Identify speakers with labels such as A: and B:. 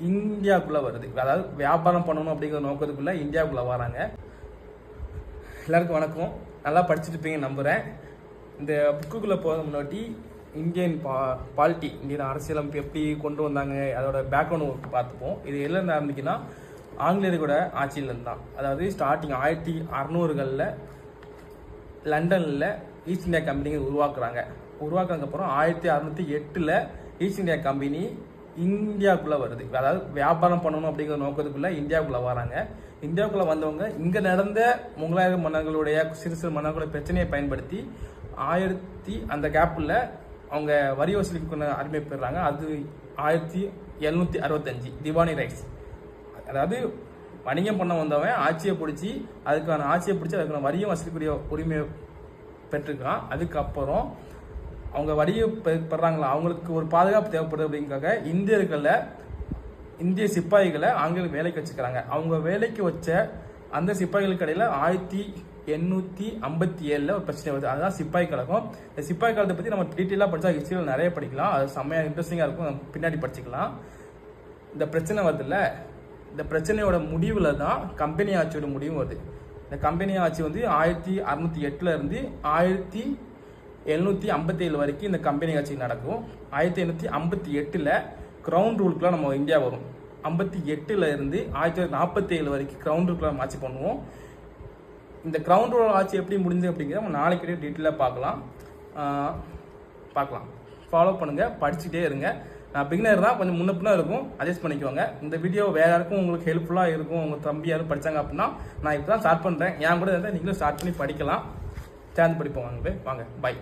A: இந்தியாவுக்குள்ளே வருது. அதாவது வியாபாரம் பண்ணணும் அப்படிங்கிற நோக்கத்துக்குள்ளே இந்தியாவுக்குள்ளே வராங்க. எல்லாருக்கும் வணக்கம். நல்லா படிச்சுட்டு இருப்பீங்க நம்புகிறேன். இந்த புக்குக்குள்ளே போகிற முன்னாடி இந்தியன் பாலிட்டி, இந்தியன் அரசியலமைப்பு எப்படி கொண்டு வந்தாங்க, அதோட பேக்ரவுண்ட் பார்த்துப்போம். இது எல்லாம் ஆரம்பிக்குன்னா ஆங்கிலேயர்களோட ஆட்சியிலேருந்து தான். அதாவது ஸ்டார்டிங் 1600களில் லண்டனில் ஈஸ்ட் இந்தியா கம்பெனியை உருவாக்குறதுக்கப்புறம் 1608 ஈஸ்ட் இந்தியா கம்பெனி இந்தியாவுக்குள்ளே வருது. அதாவது வியாபாரம் பண்ணணும் அப்படிங்கிற நோக்கத்துக்குள்ளே இந்தியாவுக்குள்ளே வராங்க. இந்தியாவுக்குள்ளே வந்தவங்க இங்கே நடந்த முகலாய மன்னர்களுடைய சிறு மன்னர்களுடைய பிரச்சனையை பயன்படுத்தி அந்த கேப்பில் அவங்க வரி வசூலிக்கு அருமை பெறுறாங்க. அது 1765 திவானி ரைட்ஸ். அதாவது வணிகம் பண்ண வந்தவன் அதுக்கான வரியும் வசூலிக்கூடிய உரிமையை பெற்றுக்கான். அதுக்கப்புறம் அவங்க வரியை பெறாங்களா, அவங்களுக்கு ஒரு பாதுகாப்பு தேவைப்படுது அப்படிங்கிறதுக்காக இந்திய சிப்பாய்களை ஆங்கிலம் வேலைக்கு வச்சுக்கிறாங்க. அவங்க வேலைக்கு வச்ச அந்த சிப்பாய்களுக்கு இடையில 1857 ஒரு பிரச்சனை வருது. அதுதான் சிப்பாய் கழகம். இந்த சிப்பாய் காலத்தை பற்றி நம்ம டீட்டெயிலாக படித்தா ஹிஸ்ட்ரியில் நிறைய படிக்கலாம். அது செம்மையாக இன்ட்ரெஸ்டிங்காக இருக்கும். நம்ம பின்னாடி படிச்சுக்கலாம். இந்த பிரச்சனை வருதுல்ல, இந்த பிரச்சனையோட முடிவில் தான் கம்பெனி ஆட்சியோட முடிவு வருது. இந்த கம்பெனி ஆட்சி 1608 இருந்து 1757 வரைக்கும் இந்த கம்பெனி ஆட்சி நடக்கும். 1858 கிரவுன் ரூலுக்குலாம் நம்ம இந்தியா வரும். 58 இருந்து 1947 வரைக்கும் கிரவுன் ரூலுக்குலாம் நம்ம ஆட்சி பண்ணுவோம். இந்த கிரவுன் ரூல் ஆட்சி எப்படி முடிஞ்சது அப்படிங்கிறத நம்ம நாளைக்கு டீட்டெயிலாக பார்க்கலாம். ஃபாலோ பண்ணுங்கள், படிச்சுட்டே இருங்க. நான் பிகினர் தான், கொஞ்சம் முன்னப்பினா இருக்கும், அட்ஜஸ்ட் பண்ணிக்குவாங்க. இந்த வீடியோ வேறு யாருக்கும் உங்களுக்கு ஹெல்ப்ஃபுல்லாக இருக்கும், உங்கள் தம்பி யாரும் படித்தாங்க அப்படின்னா நான் இப்போ தான் ஸ்டார்ட் பண்ணுறேன். என் கூட இருந்தால் நீங்களும் ஸ்டார்ட் பண்ணி படிக்கலாம். சேர்ந்து படிப்போம். வாங்க, பாய்.